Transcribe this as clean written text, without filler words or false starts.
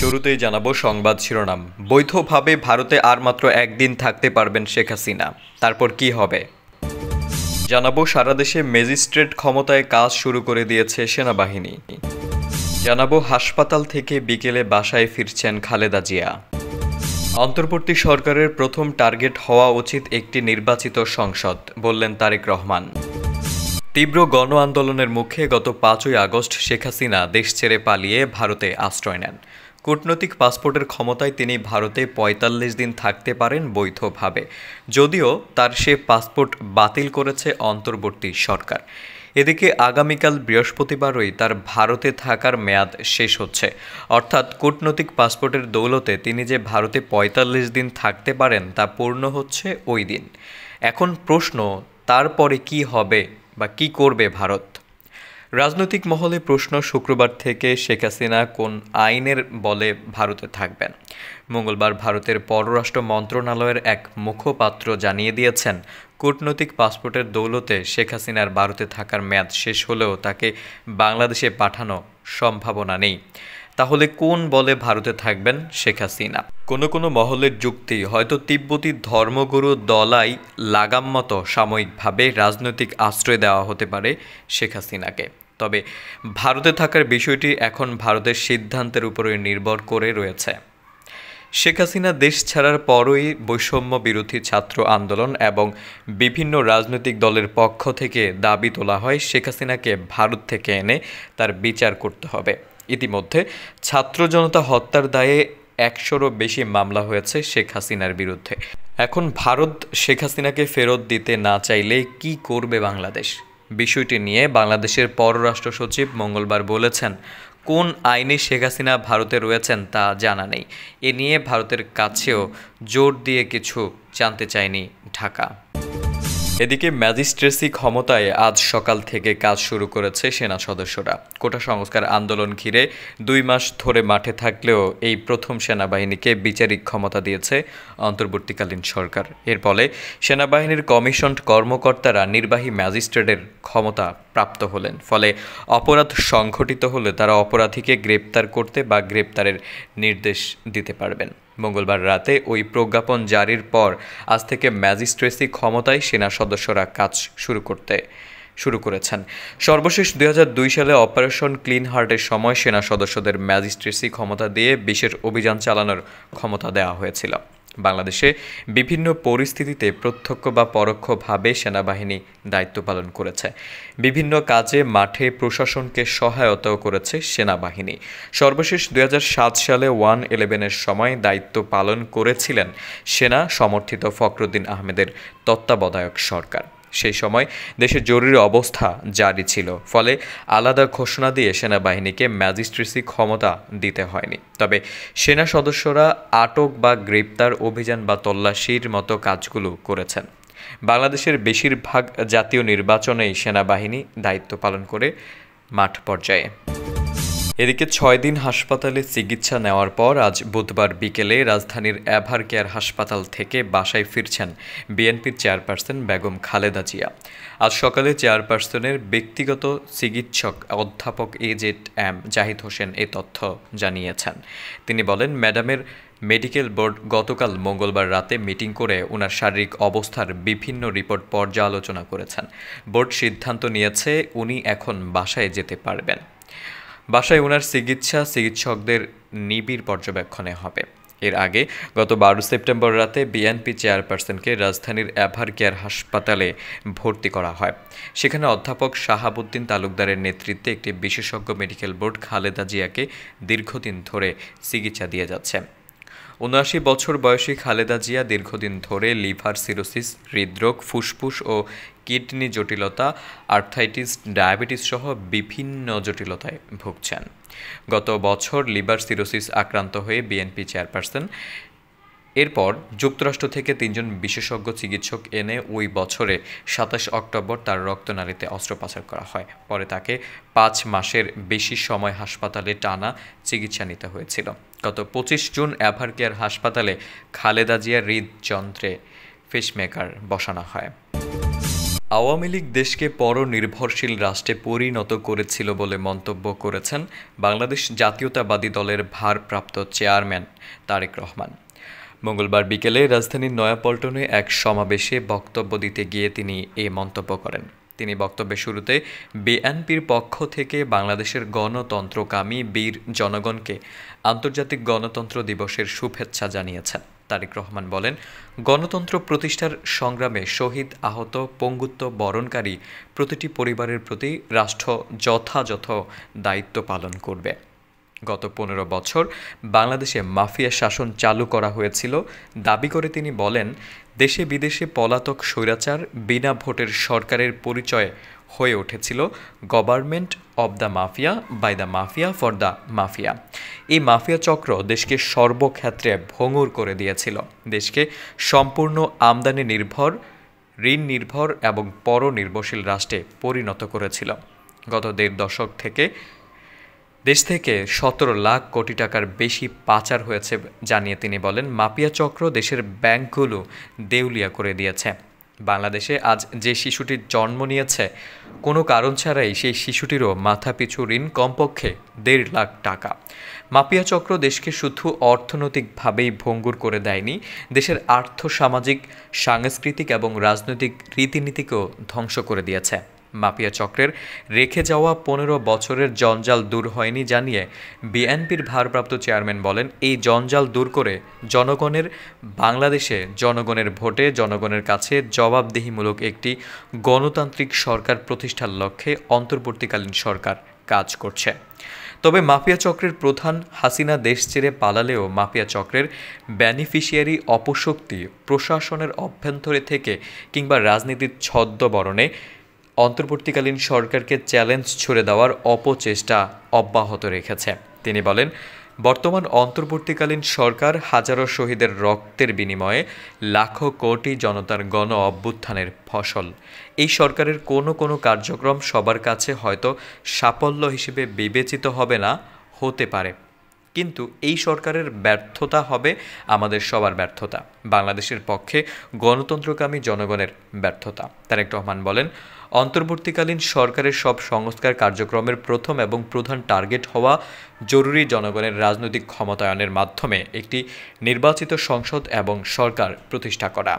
শুরুতেই জানাবো সংবাদ শিরোনাম। বৈধভাবে ভারতে আর মাত্র একদিন থাকতে পারবেন শেখ হাসিনা, তারপর কি হবে জানাবো। সারা দেশে ম্যাজিস্ট্রেট ক্ষমতায় কাজ শুরু করে দিয়েছে সেনাবাহিনী। জানাবো হাসপাতাল থেকে বিকেলে বাসায় ফিরছেন খালেদা জিয়া। অন্তর্বর্তী সরকারের প্রথম টার্গেট হওয়া উচিত একটি নির্বাচিত সংসদ, বললেন তারেক রহমান। তীব্র গণ আন্দোলনের মুখে গত ৫ই আগস্ট শেখ হাসিনা দেশ ছেড়ে পালিয়ে ভারতে আশ্রয় নেন। কূটনৈতিক পাসপোর্টের ক্ষমতায় তিনি ভারতে ৪৫ দিন থাকতে পারেন বৈধভাবে, যদিও তার সে পাসপোর্ট বাতিল করেছে অন্তর্বর্তী সরকার। এদিকে আগামীকাল বৃহস্পতিবারই তার ভারতে থাকার মেয়াদ শেষ হচ্ছে, অর্থাৎ কূটনৈতিক পাসপোর্টের দৌলতে তিনি যে ভারতে ৪৫ দিন থাকতে পারেন তা পূর্ণ হচ্ছে ওই দিন। এখন প্রশ্ন, তারপরে কি হবে বা কি করবে ভারত? রাজনৈতিক মহলে প্রশ্ন শুক্রবার থেকে শেখ হাসিনা কোন আইনের বলে ভারতে থাকবেন। মঙ্গলবার ভারতের পররাষ্ট্র মন্ত্রণালয়ের এক মুখপাত্র জানিয়ে দিয়েছেন, কূটনৈতিক পাসপোর্টের দৌলতে শেখ হাসিনার ভারতে থাকার মেয়াদ শেষ হলেও তাকে বাংলাদেশে পাঠানো সম্ভাবনা নেই। তাহলে কোন বলে ভারতে থাকবেন শেখ হাসিনা? কোনো মহলের যুক্তি, হয়তো তিব্বতী ধর্মগুরু দলাই লাগাম মতো সাময়িকভাবে রাজনৈতিক আশ্রয় দেওয়া হতে পারে শেখ হাসিনাকে। তবে ভারতে থাকার বিষয়টি এখন ভারতের সিদ্ধান্তের উপরই নির্ভর করে রয়েছে। শেখ হাসিনা দেশ ছাড়ার পরই বৈষম্য বিরোধী ছাত্র আন্দোলন এবং বিভিন্ন রাজনৈতিক দলের পক্ষ থেকে দাবি তোলা হয় শেখ হাসিনাকে ভারত থেকে এনে তার বিচার করতে হবে। ইতিমধ্যে ছাত্র জনতা হত্যার দায়ে ১০০রও বেশি মামলা হয়েছে শেখ হাসিনার বিরুদ্ধে। এখন ভারত শেখ হাসিনাকে ফেরত দিতে না চাইলে কি করবে বাংলাদেশ? বিষয়টি নিয়ে বাংলাদেশের পররাষ্ট্র সচিব মঙ্গলবার বলেছেন, কোন আইনে শেখ হাসিনা ভারতে রয়েছেন তা জানা নেই। এ নিয়ে ভারতের কাছেও জোর দিয়ে কিছু জানতে চায়নি ঢাকা। এদিকে ম্যাজিস্ট্রেসি ক্ষমতায় আজ সকাল থেকে কাজ শুরু করেছে সেনা সদস্যরা। কোটা সংস্কার আন্দোলন ঘিরে ২ মাস ধরে মাঠে থাকলেও এই প্রথম সেনাবাহিনীকে বিচারিক ক্ষমতা দিয়েছে অন্তর্বর্তীকালীন সরকার। এর ফলে সেনাবাহিনীর কমিশনড কর্মকর্তারা নির্বাহী ম্যাজিস্ট্রেটের ক্ষমতা প্রাপ্ত হলেন। ফলে অপরাধ সংঘটিত হলে তারা অপরাধীকে গ্রেপ্তার করতে বা গ্রেপ্তারের নির্দেশ দিতে পারবেন। মঙ্গলবার রাতে ওই প্রজ্ঞাপন জারির পর আজ থেকে ম্যাজিস্ট্রেসি ক্ষমতায় সেনা সদস্যরা কাজ শুরু করেছেন। সর্বশেষ ২০০২ সালে অপারেশন ক্লিন হার্টের সময় সেনা সদস্যদের ম্যাজিস্ট্রেসি ক্ষমতা দিয়ে বিশেষ অভিযান চালানোর ক্ষমতা দেওয়া হয়েছিল। বাংলাদেশে বিভিন্ন পরিস্থিতিতে প্রত্যক্ষ বা পরোক্ষভাবে সেনাবাহিনী দায়িত্ব পালন করেছে। বিভিন্ন কাজে মাঠে প্রশাসনকে সহায়তাও করেছে সেনাবাহিনী। সর্বশেষ ২০০৭ সালে 1-11-এর সময় দায়িত্ব পালন করেছিলেন সেনা সমর্থিত ফখরুদ্দিন আহমেদের তত্ত্বাবধায়ক সরকার। সেই সময় দেশে জরুরি অবস্থা জারি ছিল, ফলে আলাদা ঘোষণা দিয়ে সেনাবাহিনীকে ম্যাজিস্ট্রেসি ক্ষমতা দিতে হয়নি। তবে সেনা সদস্যরা আটক বা গ্রেপ্তার অভিযান বা তল্লাশির মতো কাজগুলো করেছেন। বাংলাদেশের বেশিরভাগ জাতীয় নির্বাচনেই সেনাবাহিনী দায়িত্ব পালন করে মাঠ পর্যায়ে। এদিকে ৬ দিন হাসপাতালে চিকিৎসা নেওয়ার পর আজ বুধবার বিকেলে রাজধানীর এভার কেয়ার হাসপাতাল থেকে বাসায় ফিরছেন বিএনপির চেয়ারপারসন বেগম খালেদা জিয়া। আজ সকালে চেয়ারপারসনের ব্যক্তিগত চিকিৎসক অধ্যাপক AZM জাহিদ হোসেন এ তথ্য জানিয়েছেন। তিনি বলেন, ম্যাডামের মেডিকেল বোর্ড গতকাল মঙ্গলবার রাতে মিটিং করে ওনার শারীরিক অবস্থার বিভিন্ন রিপোর্ট পর্যালোচনা করেছেন। বোর্ড সিদ্ধান্ত নিয়েছে উনি এখন বাসায় যেতে পারবেন। বাসায় ওনার চিকিৎসকদের নিবিড় পর্যবেক্ষণে হবে। এর আগে গত ১২ সেপ্টেম্বর রাতে বিএনপি চেয়ারপারসনকে রাজধানীর এভার কেয়ার হাসপাতালে ভর্তি করা হয়। সেখানে অধ্যাপক শাহাবুদ্দিন তালুকদারের নেতৃত্বে একটি বিশেষজ্ঞ মেডিকেল বোর্ড খালেদা জিয়াকে দীর্ঘদিন ধরে চিকিৎসা দিয়ে যাচ্ছে। ৭৯ বছর বয়সী খালেদা জিয়া দীর্ঘদিন ধরে লিভার সিরোসিস, হৃদরোগ, ফুসফুস ও কিডনি জটিলতা, আর্থ্রাইটিস, ডায়াবেটিস সহ বিভিন্ন জটিলতায় ভুগছেন। গত বছর লিভার সিরোসিস আক্রান্ত হয়ে বিএনপি চেয়ারপারসন এরপর যুক্তরাষ্ট্র থেকে ৩জন বিশেষজ্ঞ চিকিৎসক এনে ওই বছরে ২৭ অক্টোবর তার রক্তনালীতে অস্ত্রোপচার করা হয়। পরে তাকে ৫ মাসের বেশি সময় হাসপাতালে টানা চিকিৎসা নিতে হয়েছিল। গত ২৫ জুন এভার কেয়ার হাসপাতালে খালেদা জিয়ার হৃদযন্ত্রে পেসমেকার বসানো হয়। আওয়ামী লীগ দেশকে পরনির্ভরশীল রাষ্ট্রে পরিণত করেছিল বলে মন্তব্য করেছেন বাংলাদেশ জাতীয়তাবাদী দলের ভারপ্রাপ্ত চেয়ারম্যান তারেক রহমান। মঙ্গলবার বিকেলে রাজধানীর নয়াপল্টনে এক সমাবেশে বক্তব্য দিতে গিয়ে তিনি এ মন্তব্য করেন। তিনি বক্তব্যের শুরুতে বিএনপির পক্ষ থেকে বাংলাদেশের গণতন্ত্রকামী বীর জনগণকে আন্তর্জাতিক গণতন্ত্র দিবসের শুভেচ্ছা জানিয়েছেন। তারেক রহমান বলেন, গণতন্ত্র প্রতিষ্ঠার সংগ্রামে শহীদ, আহত, পঙ্গুত্ব বরণকারী প্রতিটি পরিবারের প্রতি রাষ্ট্র যথাযথ দায়িত্ব পালন করবে। গত ১৫ বছর বাংলাদেশে মাফিয়া শাসন চালু করা হয়েছিল দাবি করে তিনি বলেন, দেশে বিদেশে পলাতক স্বৈরাচার বিনা ভোটের সরকারের পরিচয় হয়ে উঠেছিল government of the mafia, by the mafia, for the mafia. এই মাফিয়া চক্র দেশকে সর্বক্ষেত্রে ভঙ্গুর করে দিয়েছিল, দেশকে সম্পূর্ণ আমদানি নির্ভর, ঋণ নির্ভর এবং পরনির্ভরশীল রাষ্ট্রে পরিণত করেছিল। গত ১.৫ দশক থেকে দেশ থেকে ১৭ লাখ কোটি টাকার বেশি পাচার হয়েছে জানিয়ে তিনি বলেন, মাফিয়া চক্র দেশের ব্যাংকগুলো দেউলিয়া করে দিয়েছে। বাংলাদেশে আজ যে শিশুটির জন্ম নিয়েছে, কোনো কারণ ছাড়াই সেই শিশুটিরও মাথাপিছু ঋণ কমপক্ষে ১.৫ লাখ টাকা। মাফিয়া চক্র দেশকে শুধু অর্থনৈতিকভাবেই ভঙ্গুর করে দেয়নি, দেশের আর্থসামাজিক, সাংস্কৃতিক এবং রাজনৈতিক রীতিনীতিকেও ধ্বংস করে দিয়েছে। মাফিয়া চক্রের রেখে যাওয়া ১৫ বছরের জঞ্জাল দূর হয়নি জানিয়ে বিএনপির ভারপ্রাপ্ত চেয়ারম্যান বলেন, এই জঞ্জাল দূর করে বাংলাদেশে জনগণের ভোটে জনগণের কাছে জবাবদিহিমূলক একটি গণতান্ত্রিক সরকার প্রতিষ্ঠার লক্ষ্যে অন্তর্বর্তীকালীন সরকার কাজ করছে। তবে মাফিয়া চক্রের প্রধান হাসিনা দেশ ছেড়ে পালালেও মাফিয়া চক্রের বেনিফিশিয়ারি অপশক্তি প্রশাসনের অভ্যন্তরে থেকে কিংবা রাজনীতির ছদ্মবরণে অন্তর্বর্তীকালীন সরকারকে চ্যালেঞ্জ ছুড়ে দেওয়ার অপচেষ্টা অব্যাহত রেখেছে। তিনি বলেন, বর্তমান অন্তর্বর্তীকালীন সরকার হাজারো শহীদের রক্তের বিনিময়ে লাখো কোটি জনতার গণ অভ্যুত্থানের ফসল। এই সরকারের কোনো কার্যক্রম সবার কাছে হয়তো সাফল্য হিসেবে বিবেচিত হবে না, হতে পারে, কিন্তু এই সরকারের ব্যর্থতা হবে আমাদের সবার ব্যর্থতা, বাংলাদেশের পক্ষে গণতন্ত্রকামী জনগণের ব্যর্থতা। তারেক রহমান বলেন, অন্তর্বর্তীকালীন সরকারের সব সংস্কার কার্যক্রমের প্রথম এবং প্রধান টার্গেট হওয়া জরুরি জনগণের রাজনৈতিক ক্ষমতায়নের মাধ্যমে একটি নির্বাচিত সংসদ এবং সরকার প্রতিষ্ঠা করা।